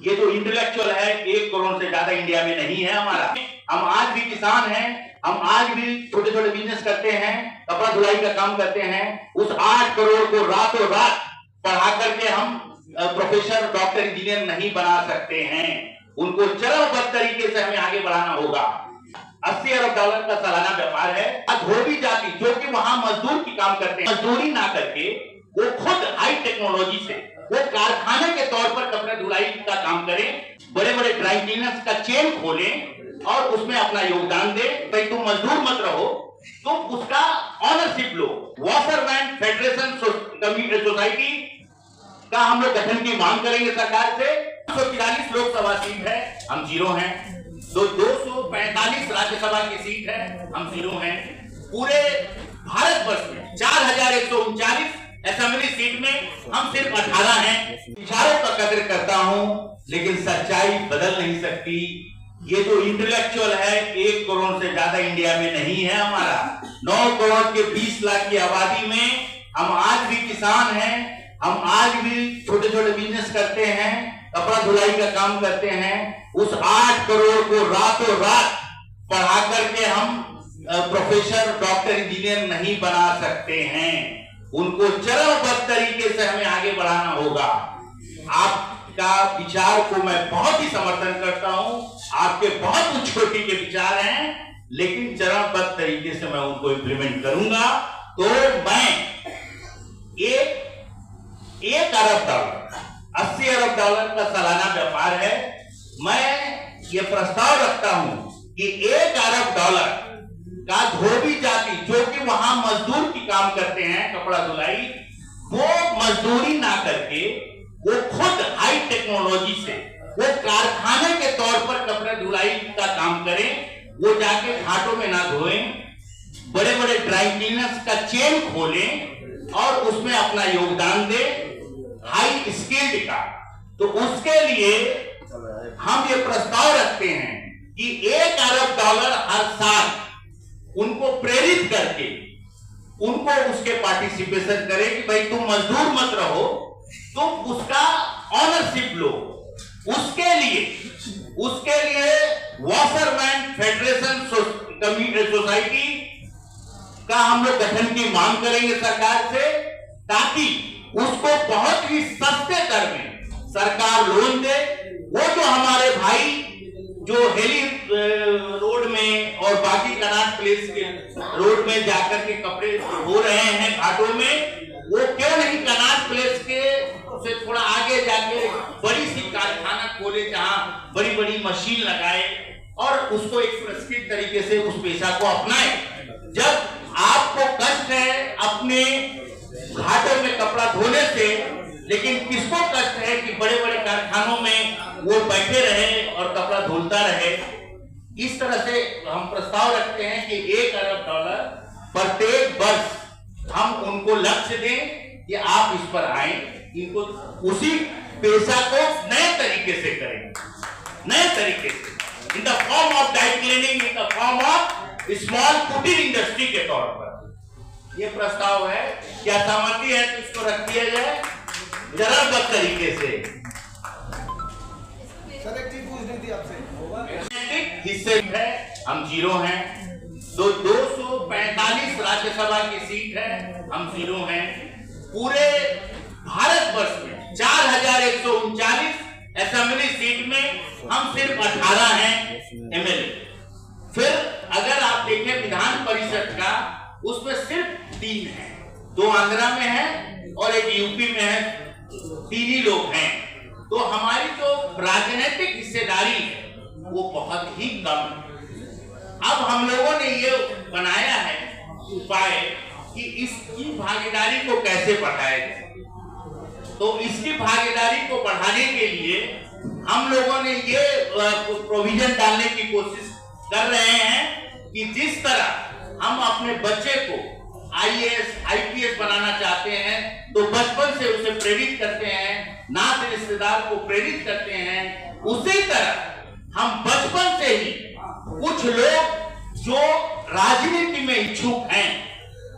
ये जो इंटेलेक्चुअल है 1 करोड़ से ज्यादा इंडिया में नहीं है हमारा। हम आज भी किसान हैं, हम आज भी छोटे छोटे बिजनेस करते हैं, कपड़ा धुलाई का काम करते हैं। उस 8 करोड़ को रातों रात पढ़ा करके हम प्रोफेसर, डॉक्टर, इंजीनियर नहीं बना सकते हैं। उनको चरणबद्ध तरीके से हमें आगे बढ़ाना होगा। 80 अरब डॉलर का सालाना व्यापार है। धोबी जाति जो कि वहां मजदूर की काम करते हैं, मजदूरी ना करके वो खुद हाई टेक्नोलॉजी से वो कारखाने के तौर पर कपड़े धुलाई का काम करें, बड़े बड़े ड्राई क्लीनर्स का चेन खोलें और उसमें अपना योगदान दे। भाई तुम मजदूर मत रहो, तुम उसका ऑनरशिप लो। वॉशरमैन फेडरेशन सोसाइटी का हम लोग गठन की मांग करेंगे सरकार से। 143 लोकसभा सीट है, हम 0 हैं। 245 राज्यसभा की सीट है, हम 0 हैं। पूरे भारतवर्ष में 4139 असेंबली सीट में हम सिर्फ 18 हैं। विचारों का कदर करता हूं, लेकिन सच्चाई बदल नहीं सकती। ये जो इंटेलेक्चुअल है 1 करोड़ से ज्यादा इंडिया में नहीं है हमारा। 9 करोड़ के 20 लाख की आबादी में हम आज भी किसान हैं, हम आज भी छोटे छोटे बिजनेस करते हैं, कपड़ा धुलाई का काम करते हैं। उस 8 करोड़ को रातों रात पढ़ा करके हम प्रोफेसर, डॉक्टर, इंजीनियर नहीं बना सकते हैं। उनको चरणबद्ध तरीके से हमें आगे बढ़ाना होगा। आपका विचार को मैं बहुत ही समर्थन करता हूं, आपके बहुत उच्च कोटि के विचार हैं, लेकिन चरणबद्ध तरीके से मैं उनको इम्प्लीमेंट करूंगा। तो मैं 1 अरब डॉलर 80 अरब डॉलर का सालाना व्यापार है। मैं ये प्रस्ताव रखता हूं कि 1 अरब डॉलर का धोबी जाति जो कि वहां मजदूर की काम करते हैं, कपड़ा धुलाई, वो मजदूरी ना करके वो खुद हाई टेक्नोलॉजी से वो कारखाने के तौर पर कपड़ा धुलाई का काम करें। वो जाके घाटों में ना धोएं, बड़े बड़े ड्राई क्लीनर्स का चेन खोलें और उसमें अपना योगदान दे, हाई स्किल्ड का। तो उसके लिए हम ये प्रस्ताव रखते हैं कि 1 अरब डॉलर हर साल उनको प्रेरित करके उनको उसके पार्टिसिपेशन करें कि भाई तुम मजदूर मत रहो, तुम उसका ऑनरशिप लो। उसके लिए वॉशरमैन फेडरेशन सोसाइटी का हम लोग गठन की मांग करेंगे सरकार से, ताकि उसको बहुत ही सस्ते दर में सरकार लोन दे। वो जो हमारे भाई जो हेली रोड में और बाकी कनाट प्लेस के रोड में जाकर के कपड़े धो रहे हैं घाटों में, वो क्यों नहीं कनाट प्लेस के से थोड़ा आगे जाके बड़ी सी कारखाना खोले जहां बड़ी बड़ी मशीन लगाए और उसको एक सुरक्षित तरीके से उस पेशा को अपनाए। जब आपको कष्ट है अपने घाटों में कपड़ा धोने से, लेकिन किसको कष्ट है कि बड़े बड़े कारखानों में वो बैठे रहे और कपड़ा धुलता रहे। इस तरह से हम प्रस्ताव रखते हैं कि 1 अरब डॉलर प्रत्येक वर्ष हम उनको लक्ष्य दें कि आप इस पर आए, इनको उसी पेशा को नए तरीके से करें, नए तरीके से, in the form of dry cleaning, in the form of small कुटीर इंडस्ट्री के तौर पर ये प्रस्ताव है। क्या सहमति है तो इसको रख दिया जाए चरणबद्ध तरीके से। हिस्से है, हम 0 हैं। 245 राज्यसभा की सीट है, हम 0 हैं। पूरे भारतवर्ष में 4139 असेंबली सीट में हम सिर्फ 18 हैं एमएलए। फिर अगर आप देखें विधान परिषद का, उसमें सिर्फ 3 हैं, 2 आंध्रा में हैं और एक यूपी में है, 3 ही लोग हैं। तो हमारी जो राजनीतिक हिस्सेदारी है वो बहुत ही कम है। अब हम लोगों ने ये बनाया है उपाय कि इसकी भागीदारी को कैसे बढ़ाया जाए। तो इसकी भागीदारी को बढ़ाने के लिए हम लोगों ने ये प्रोविजन डालने की कोशिश कर रहे हैं कि जिस तरह हम अपने बच्चे को आईएएस, आईपीएस बनाना चाहते हैं, तो बचपन से उसे प्रेरित करते हैं, नात रिश्तेदार को प्रेरित करते हैं, उसी तरह हम बचपन से ही कुछ लोग जो राजनीति में इच्छुक हैं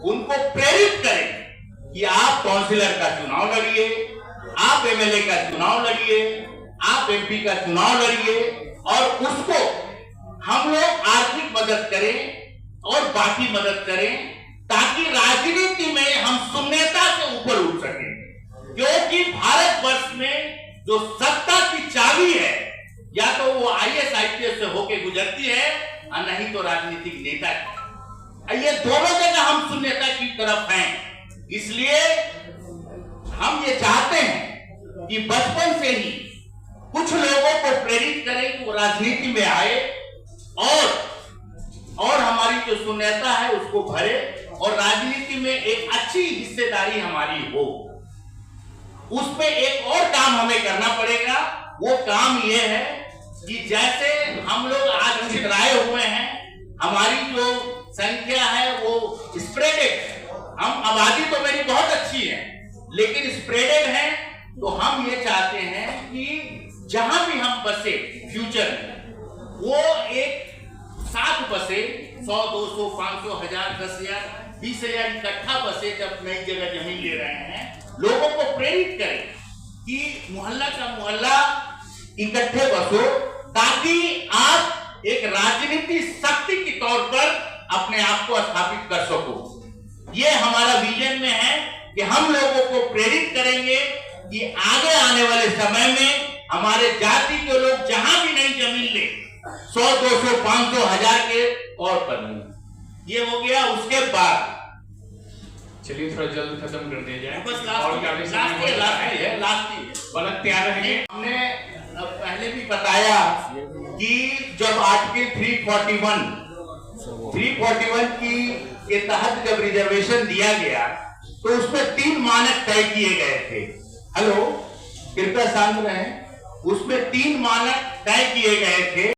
उनको प्रेरित करें कि आप काउंसिलर का चुनाव लड़िए, आप एमएलए का चुनाव लड़िए, आप एमपी का चुनाव लड़िए और उसको हम लोग आर्थिक मदद करें और बाकी मदद करें, ताकि राजनीति में हम शून्यता से ऊपर उठ सकें। क्योंकि भारतवर्ष में जो सत्ता की चाबी है, या तो वो आईएएस आईपीएस से होके गुजरती है और नहीं तो राजनीतिक नेता की। ये दोनों जगह हम शून्यता की तरफ हैं। इसलिए हम ये चाहते हैं कि बचपन से ही कुछ लोगों को प्रेरित करें कि वो राजनीति में आए और हमारी जो शून्यता है उसको भरे और राजनीति में एक अच्छी हिस्सेदारी हमारी हो। उसमें एक और काम हमें करना पड़ेगा। वो काम ये है कि जैसे हम लोग आज छितराए हुए हैं, हमारी जो संख्या है वो स्प्रेडेड है। हम आबादी तो मेरी बहुत अच्छी है, लेकिन स्प्रेडेड है। तो हम ये चाहते हैं कि जहां भी हम बसे फ्यूचर में, वो एक साथ बसे, 100, 200, 500, 1000, 10,000, 20,000 इकट्ठा बसे। जब नई जगह जमीन ले रहे हैं, लोगों को प्रेरित करें कि मोहल्ला का मोहल्ला इकट्ठे बसो, ताकि आप एक राजनीति शक्ति के तौर पर अपने आप को स्थापित कर सको। ये हमारा विजन में है कि हम लोगों को प्रेरित करेंगे कि आगे आने वाले समय में हमारे जाति के लोग जहां भी नई जमीन ले, 100, 200, 500, 1000 के तौर पर नहीं। ये हो गया। उसके बाद चलिए थोड़ा जल्द खत्म कर दिया जाए। बस और लास्ट बलक तैयार रहेंगे। हमने पहले भी बताया कि जब आर्टिकल 341 के तहत जब रिजर्वेशन दिया गया, तो उसमें 3 मानक तय किए गए थे। हेलो, कृपया शांत रहें। उसमें 3 मानक तय किए गए थे।